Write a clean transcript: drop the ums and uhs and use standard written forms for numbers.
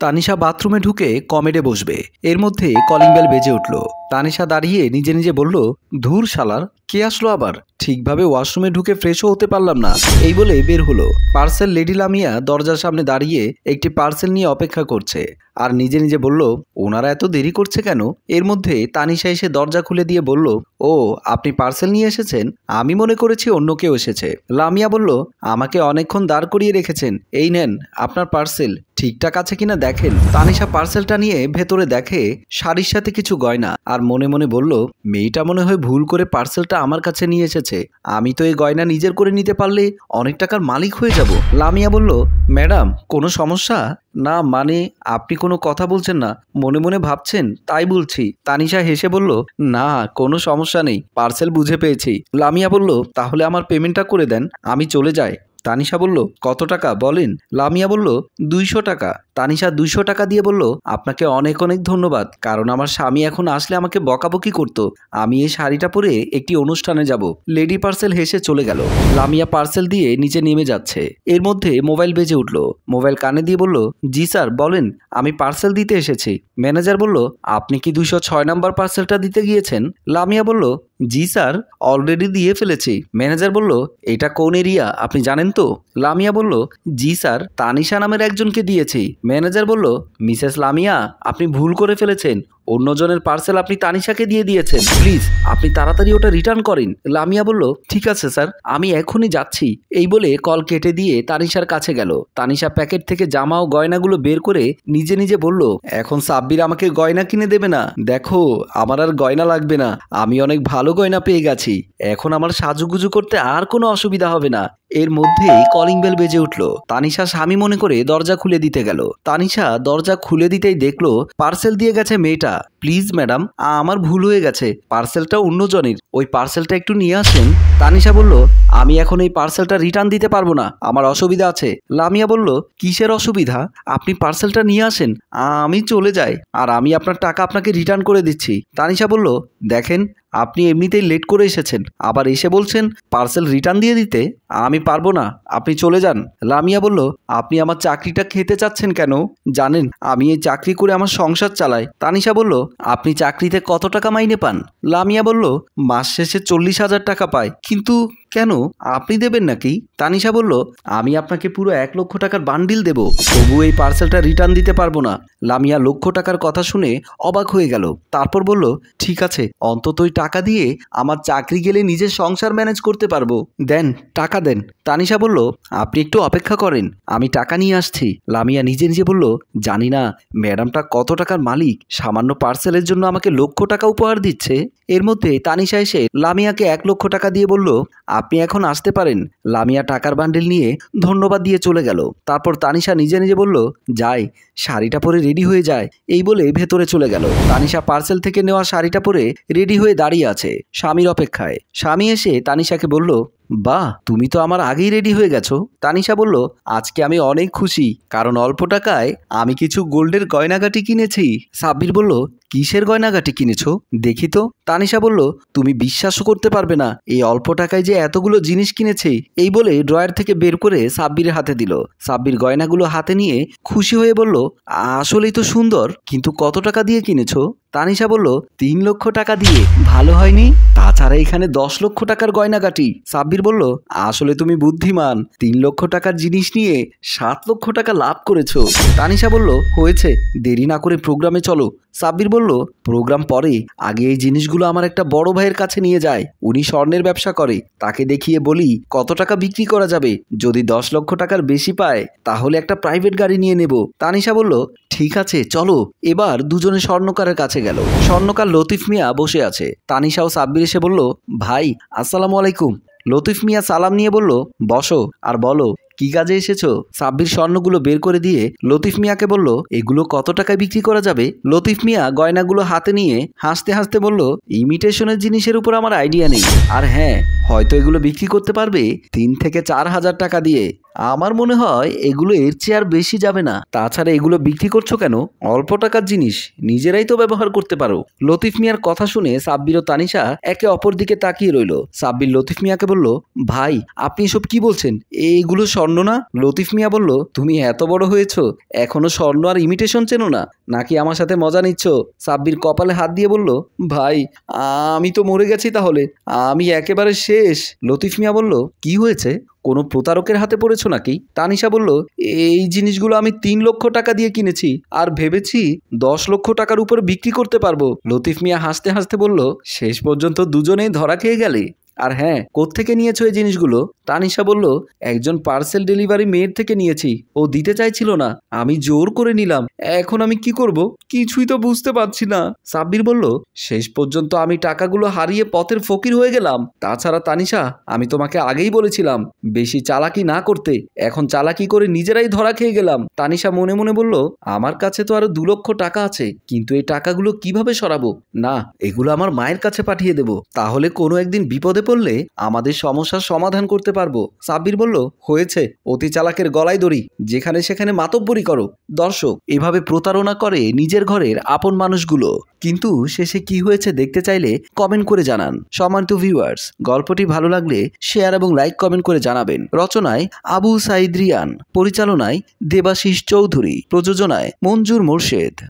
তানিশা বাথরুমে ঢুকে কমেডে বসবে, এর মধ্যে কলিং বেল বেজে উঠল। তানিশা দাঁড়িয়ে নিজে নিজে বলল, ধুর শালার, কে আসলো আবার? ঠিকভাবে ওয়াশরুমে ঢুকে ফ্রেশও হতে পারলাম না। এই বলে বের হলো। পার্সেল লেডি লামিয়া দরজার সামনে দাঁড়িয়ে একটি পার্সেল নিয়ে অপেক্ষা করছে আর নিজে নিজে বলল, ওনারা এত দেরি করছে কেন? এর মধ্যে তানিশা এসে দরজা খুলে দিয়ে বলল, ও আপনি পার্সেল নিয়ে এসেছেন? আমি মনে করেছি অন্য কেউ এসেছে। লামিয়া বলল, আমাকে অনেকক্ষণ দাঁড় করিয়ে রেখেছেন, এই নেন আপনার পার্সেল, ঠিকঠাক আছে কিনা দেখেন। তানিশা পার্সেলটা নিয়ে ভেতরে দেখে শাড়ির সাথে কিছু গয়না আর মনে মনে বলল, মেয়েটা মনে হয় ভুল করে পার্সেলটা আমার কাছে নিয়ে এসেছে। আমি তো এই গয়না নিজের করে নিতে পারলে অনেক টাকার মালিক হয়ে যাব। লামিয়া বলল, ম্যাডাম কোনো সমস্যা? না মানে আপনি কোনো কথা বলছেন না, মনে মনে ভাবছেন তাই বলছি। তানিশা হেসে বলল, না কোনো সমস্যা নেই, পার্সেল বুঝে পেয়েছি। লামিয়া বলল, তাহলে আমার পেমেন্টটা করে দেন, আমি চলে যাই। তানিশা বলল, কত টাকা বলেন? লামিয়া বলল, 200 টাকা। তানিশা 200 টাকা দিয়ে বলল, আপনাকে অনেক অনেক ধন্যবাদ, কারণ আমার স্বামী এখন আসলে আমাকে বকাবকি করত। আমি এই শাড়িটা পরে একটি অনুষ্ঠানে যাব। লেডি পার্সেল হেসে চলে গেল। লামিয়া পার্সেল দিয়ে নিচে নেমে যাচ্ছে, এর মধ্যে মোবাইল বেজে উঠল। মোবাইল কানে দিয়ে বলল, জি স্যার বলেন, আমি পার্সেল দিতে এসেছি। ম্যানেজার বলল, আপনি কি 206 নম্বর পার্সেলটা দিতে গিয়েছেন? লামিয়া বলল, জি স্যার অলরেডি দিয়ে ফেলেছি। ম্যানেজার বলল, এটা কোন এরিয়া আপনি জানেন তো? লামিয়া বলল, জি স্যার তানিশা নামের একজনকে দিয়েছি। ম্যানেজার বলল, মিসেস লামিয়া আপনি ভুল করে ফেলেছেন, অন্যজনের পার্সেল আপনি তানিশাকে দিয়ে দিয়েছেন, প্লিজ আপনি তাড়াতাড়ি ওটা রিটার্ন করেন। লামিয়া বলল, ঠিক আছে স্যার, আমি এখনই যাচ্ছি। এই বলে কল কেটে দিয়ে তানিশার কাছে গেল। তানিশা প্যাকেট থেকে জামা ও গয়নাগুলো বের করে নিজে নিজে বলল, এখন সাব্বির আমাকে গয়না কিনে দেবে না? দেখো আমার আর গয়না লাগবে না, আমি অনেক ভালো গয়না পেয়ে গেছি, এখন আমার সাজুগুজু করতে আর কোনো অসুবিধা হবে না। এর মধ্যেই কলিং বেল বেজে উঠল। তানিশা স্বামী মনে করে দরজা খুলে দিতে গেল। তানিশা দরজা খুলে দিতেই দেখলো পার্সেল দিয়ে গেছে মেয়েটা। প্লিজ ম্যাডাম, আমার ভুল হয়ে গেছে, পার্সেলটা অন্যজনের, ওই পার্সেলটা একটু নিয়ে আসেন। তানিশা বলল, আমি এখন এই পার্সেলটা রিটার্ন দিতে পারবো না, আমার অসুবিধা আছে। লামিয়া বলল, কিসের অসুবিধা? আপনি পার্সেলটা নিয়ে আসেন, আমি চলে যাই, আর আমি আপনার টাকা আপনাকে রিটার্ন করে দিচ্ছি। তানিশা বলল, দেখেন আপনি এমনিতেই লেট করে এসেছেন, আবার এসে বলছেন পার্সেল রিটার্ন দিয়ে দিতে, আমি পারবো না, আপনি চলে যান। লামিয়া বলল, আপনি আমার চাকরিটা খেতে চাচ্ছেন কেন? জানেন আমি এই চাকরি করে আমার সংসার চালাই। তানিশা বলল, আপনি চাকরিতে কত টাকা মাইনে পান? লামিয়া বলল, মাস শেষে 40,000 টাকা পায়। কিন্তু কেন, আপনি দেবেন নাকি? তানিশা বলল, আমি আপনাকে পুরো 1 লক্ষ টাকার বান্ডিল দেব, তবু এই পার্সেলটা রিটার্ন দিতে পারবো না। লামিয়া লক্ষ টাকার কথা শুনে অবাক হয়ে গেল। তারপর বলল, ঠিক আছে, অন্তত ওই টাকা দিয়ে আমার চাকরি গেলে নিজের সংসার ম্যানেজ করতে পারবো, দেন টাকা দেন। তানিশা বলল, আপনি একটু অপেক্ষা করেন, আমি টাকা নিয়ে আসছি। লামিয়া নিজে নিজে বলল, জানি না ম্যাডামটা কত টাকার মালিক, সামান্য পার্সেলের জন্য আমাকে লক্ষ টাকা উপহার দিচ্ছে। এর মধ্যে তানিশা এসে লামিয়াকে 1 লক্ষ টাকা দিয়ে বলল, আপনি এখন আসতে পারেন। লামিয়া টাকার বান্ডিল নিয়ে ধন্যবাদ দিয়ে চলে গেল। তারপর তানিশা নিজে নিজে বলল, যাই শাড়িটা পরে রেডি হয়ে যায়। এই বলে ভেতরে চলে গেল। তানিশা পার্সেল থেকে নেওয়া শাড়িটা পরে রেডি হয়ে দাঁড়িয়ে আছে স্বামীর অপেক্ষায়। স্বামী এসে তানিশাকে বলল, বাহ তুমি তো আমার আগেই রেডি হয়ে গেছো। তানিশা বলল, আজকে আমি অনেক খুশি, কারণ অল্প টাকায় আমি কিছু গোল্ডের গয়নাগাটি কিনেছি। সাব্বির বলল, কিসের গয়নাগাটি কিনেছো দেখি তো? তানিশা বলল, তুমি বিশ্বাসও করতে পারবে না, এই অল্প টাকায় যে এতগুলো জিনিস কিনেছি। এই বলে ড্রয়ার থেকে বের করে সাব্বিরের হাতে দিল। সাব্বির গয়নাগুলো হাতে নিয়ে খুশি হয়ে বলল, আসলেই তো সুন্দর, কিন্তু কত টাকা দিয়ে কিনেছো? তানিশা বলল, 3 লক্ষ টাকা দিয়ে। ভালো হয়নি? তাছাড়া এখানে 10 লক্ষ টাকার গয়নাগাটি। সাব্বির বলল, আসলে তুমি বুদ্ধিমান, 3 লক্ষ টাকার জিনিস নিয়ে 7 লক্ষ টাকা লাভ করেছো। তানিশা বলল, হয়েছে, দেরি না করে প্রোগ্রামে চলো। সাব্বির বলল, প্রোগ্রাম পরে, আগে এই জিনিসগুলো আমার একটা বড় ভাইয়ের কাছে নিয়ে যায়, উনি স্বর্ণের ব্যবসা করে, তাকে দেখিয়ে বলি কত টাকা বিক্রি করা যাবে। যদি 10 লক্ষ টাকার বেশি পায় তাহলে একটা প্রাইভেট গাড়ি নিয়ে নেব। তানিশা বলল, ঠিক আছে চলো। এবার দুজনে স্বর্ণকারের কাছে গেল। স্বর্ণকার লতিফ মিয়া বসে আছে। তানিশা ও সাব্বির এসে বলল, ভাই আসসালামু আলাইকুম। লতিফ মিয়া সালাম নিয়ে বলল, বসো আর বলো কি কাজে এসেছো? সাব্বির স্বর্ণগুলো বের করে দিয়ে লতিফ মিয়াকে বলল, এগুলো কত টাকায় বিক্রি করা যাবে? লতিফ মিয়া গয়নাগুলো হাতে নিয়ে হাসতে হাসতে বলল, ইমিটেশনের জিনিসের উপর আমার আইডিয়া নেই, আর হ্যাঁ হয়তো এগুলো বিক্রি করতে পারবে 3 থেকে 4 হাজার টাকা দিয়ে। আমার মনে হয় এগুলো এর চেয়ে আর বেশি যাবে না। তাছাড়া এগুলো বিক্রি করছো কেন? অল্প টাকার জিনিস, নিজেরাই তো ব্যবহার করতে পারো। লতিফ মিয়ার কথা শুনে সাব্বির ও তানিশা একে অপর দিকে তাকিয়ে রইল। সাব্বির লতিফ মিয়াকে বলল, ভাই আপনি এসব কি বলছেন? এইগুলো স্বর্ণ না? লতিফ মিয়া বলল, তুমি এত বড় হয়েছো, এখনো স্বর্ণ আর ইমিটেশন চেনো না? নাকি আমার সাথে মজা নিচ্ছ? সাব্বির কপালে হাত দিয়ে বলল, ভাই আমি তো মরে গেছি, তাহলে আমি একেবারে শেষ। লতিফ মিয়া বলল, কি হয়েছে? কোনো প্রতারকের হাতে পড়েছো নাকি? তানিশা বলল, এই জিনিসগুলো আমি 3 লক্ষ টাকা দিয়ে কিনেছি, আর ভেবেছি 10 লক্ষ টাকার উপর বিক্রি করতে পারবো। লতিফ মিয়া হাসতে হাসতে বলল, শেষ পর্যন্ত দুজনেই ধরা খেয়ে গেলে। আর হ্যাঁ, কোত্থেকে নিয়েছো এই জিনিসগুলো? তানিশা বলল, একজন পার্সেল ডেলিভারি মেয়ের থেকে নিয়েছি, ও দিতে চাইছিল না, আমি জোর করে নিলাম। এখন আমি কি করব? কিছুই তো বুঝতে পারছি না। সাব্বির বলল, শেষ পর্যন্ত আমি টাকাগুলো হারিয়ে পথের ফকির হয়ে গেলাম। তাছাড়া তানিশা, আমি তোমাকে আগেই বলেছিলাম বেশি চালাকি না করতে, এখন চালাকি করে নিজেরাই ধরা খেয়ে গেলাম। তানিশা মনে মনে বলল, আমার কাছে তো আরো 2 লক্ষ টাকা আছে, কিন্তু এই টাকাগুলো কিভাবে সরাবো? না, এগুলো আমার মায়ের কাছে পাঠিয়ে দেব, তাহলে কোনো একদিন বিপদে পড়লে আমাদের সমস্যার সমাধান করতে পারবো। সাব্বির বলল, হয়েছে, অতি চালাকের গলায় দড়ি, যেখানে সেখানে মাতব্বরি করো। দর্শক, এভাবে প্রতারণা করে নিজের ঘরের আপন মানুষগুলো। কিন্তু শেষে কি হয়েছে দেখতে চাইলে কমেন্ট করে জানান। সম্মানিত ভিউয়ার্স, গল্পটি ভালো লাগলে শেয়ার এবং লাইক কমেন্ট করে জানাবেন। রচনায় আবু সাইদ রিয়ান, পরিচালনায় দেবাশিস চৌধুরী, প্রযোজনায় মঞ্জুর মোর্শেদ।